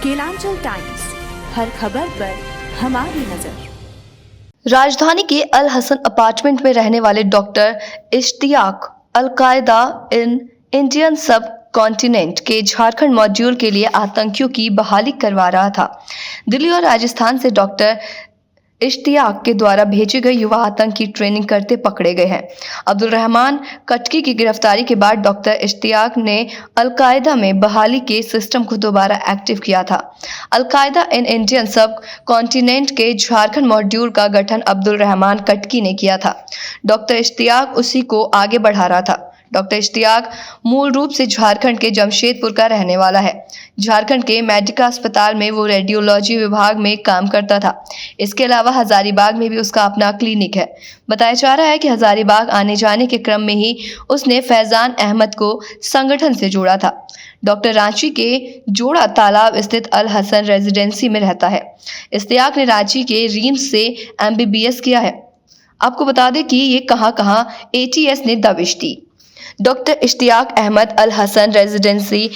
Kelanchal times, हर खबर पर हमारी नजर। राजधानी के अल हसन अपार्टमेंट में रहने वाले doctor Ishtiyaq al Qaeda in Indian सब कॉन्टिनेंट के झारखंड मॉड्यूल के लिए आतंकियों की बहाली करवा रहा था। दिल्ली और राजस्थान से डॉक्टर इश्तियाक के द्वारा भेजे गए युवा आतंकी ट्रेनिंग करते पकड़े गए हैं। अब्दुल रहमान कटकी की गिरफ्तारी के बाद डॉक्टर इश्तियाक ने अल-कायदा में बहाली के सिस्टम को दोबारा एक्टिव किया था। अल-कायदा इन इंडियन सब कॉन्टिनेंट के झारखंड मॉड्यूल का गठन अब्दुल रहमान कटकी ने किया था। डॉक्टर इश्तियाक उसी को आगे बढ़ा रहा था। डॉक्टर इश्तियाक मूल रूप से झारखंड के जमशेदपुर का रहने वाला है। झारखंड के मेडिका अस्पताल में वो रेडियोलॉजी विभाग में काम करता था। इसके अलावा हजारीबाग में भी उसका अपना क्लिनिक है। बताया जा रहा है कि हजारीबाग आने जाने के क्रम में ही उसने फैजान अहमद को संगठन से जोड़ा था। डॉक्टर रांची के जोड़ा तालाब स्थित अल हसन रेजिडेंसी में रहता है। इश्तियाक ने रांची के रीम्स से MBBS किया है। आपको बता दें कि ये कहां ATS ने दबिश दी। डॉक्टर इश्तियाक अहमद अल हसन रेजिडेंसी,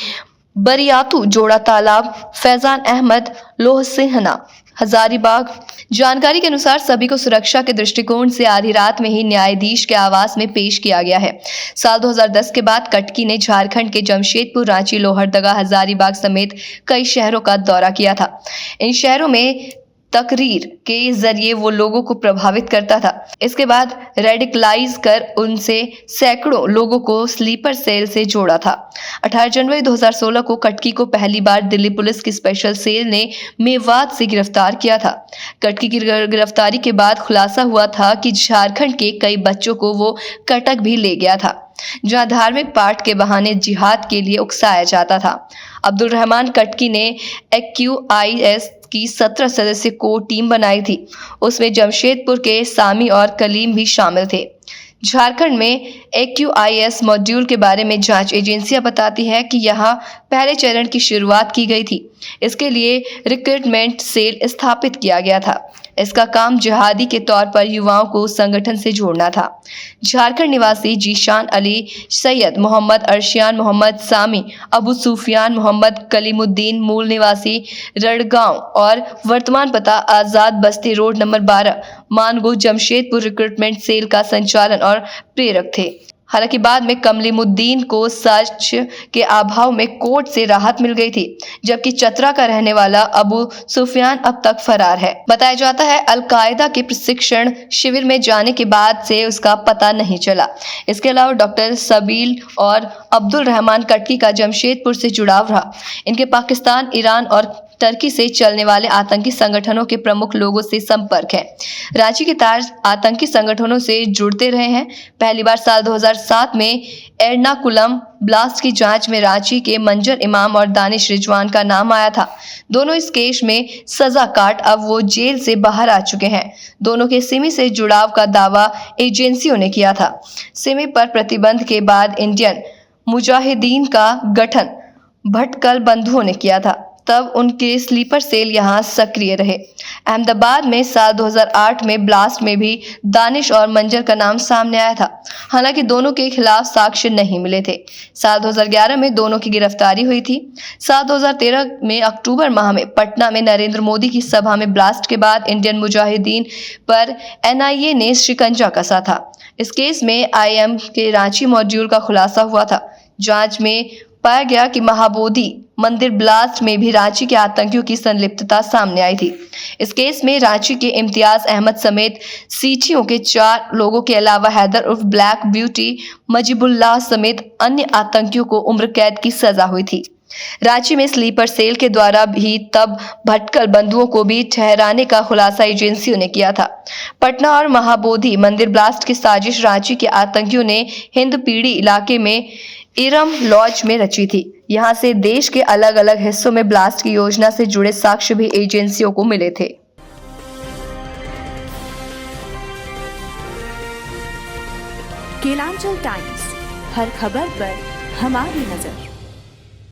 बरियातू जोड़ा तालाब, फैजान अहमद, लोहसिंहना, हजारीबाग। जानकारी के अनुसार सभी को सुरक्षा के दृष्टिकोण से आधी रात में ही न्यायाधीश के आवास में पेश किया गया है। साल 2010 के बाद कटकी ने झारखंड के जमशेदपुर, रांची, लोहरदगा, हजारीबाग समेत कई शहरों का दौरा किया था। इन शहरों में तकरीर के जरिए वो लोगों को प्रभावित करता था। इसके बाद रेडिकलाइज कर उनसे सैकड़ों लोगों को स्लीपर सेल से जोड़ा था। 18 जनवरी 2016 को कटकी को पहली बार दिल्ली पुलिस की स्पेशल सेल ने मेवात से गिरफ्तार किया था। कटकी की गिरफ्तारी के बाद खुलासा हुआ था कि झारखंड के कई बच्चों को वो कटक भी ले गया था, जहां धार्मिक पाठ के बहाने जिहाद के लिए उकसाया जाता था। अब्दुल रहमान कटकी ने AQIS की 17 सदस्य को टीम बनाई थी। उसमें जमशेदपुर के सामी और कलीम भी शामिल थे। झारखंड में AQIS मॉड्यूल के बारे में जांच एजेंसियां बताती हैं कि यहां पहले चरण की शुरुआत की गई थी। इसके लिए रिक्रूटमेंट सेल स्थापित किया गया था। इसका काम जिहादी के तौर पर युवाओं को संगठन से जोड़ना था। झारखंड निवासी जीशान अली, सैयद मोहम्मद अर्शियान, मोहम्मद सामी, अबू सुफियान, मोहम्मद कलीमुद्दीन मूल निवासी रड़गांव और वर्तमान पता Azad Basti road number 12, Mango, Jamshedpur recruitment cell का संचालन और प्रेरक थे। हालांकि बाद में कलीमुद्दीन को सच के अभाव में कोर्ट से राहत मिल गई थी, जबकि चतरा का रहने वाला अबू सुफियान अब तक फरार है। बताया जाता है अल-कायदा के प्रशिक्षण शिविर में जाने के बाद से उसका पता नहीं चला। इसके अलावा डॉक्टर सबील और अब्दुल रहमान कटकी का जमशेदपुर से जुड़ाव रहा। इनके पाकिस्तान, ईरान और टर्की से चलने वाले आतंकी संगठनों के प्रमुख लोगों से संपर्क है। रांची के तार आतंकी संगठनों से जुड़ते रहे हैं। पहली बार साल 2007 में एर्नाकुलम ब्लास्ट की जांच में रांची के मंजर इमाम और दानिश रिजवान का नाम आया था। दोनों इस केस में सजा काट अब वो जेल से बाहर आ चुके हैं। दोनों के सिमी से जुड़ाव का दावा एजेंसियों ने किया था। सिमी पर प्रतिबंध के बाद इंडियन मुजाहिदीन का गठन भटकल बंधुओं ने किया था। तब उनके स्लीपर सेल यहां सक्रिय रहे। अहमदाबाद में साल 2008 में ब्लास्ट में भी दानिश और मंजर का नाम सामने आया था। हालांकि दोनों के खिलाफ साक्ष्य नहीं मिले थे। साल 2011 में दोनों की गिरफ्तारी हुई थी। साल 2013 में अक्टूबर माह में पटना में नरेंद्र मोदी की सभा में ब्लास्ट के बाद इंडियन मुजाहिदीन पर NIA ने शिकंजा कसा था। इस केस में IM के रांची मॉड्यूल का खुलासा हुआ था। जांच में पाया गया कि महाबोधि मंदिर ब्लास्ट में भी रांची के आतंकियों की संलिप्तता सामने आई थी। इस केस में रांची के इम्तियाज अहमद समेत सीटियों के 4 लोगों के अलावा हैदर उर्फ ब्लैक ब्यूटी, मजीबुल्लाह समेत अन्य आतंकियों को उम्र कैद की सजा हुई थी। रांची में स्लीपर सेल के द्वारा भी तब भटकल बंधुओं को भी ठहराने का खुलासा एजेंसियों ने किया था। पटना और महाबोधि मंदिर ब्लास्ट की साजिश रांची के आतंकियों ने हिंदपीढ़ी इलाके में इरम लॉज में रची थी। यहां से देश के अलग अलग हिस्सों में ब्लास्ट की योजना से जुड़े साक्ष्य भी एजेंसियों को मिले थे। केलांचल टाइम्स, हर खबर पर हमारी नजर।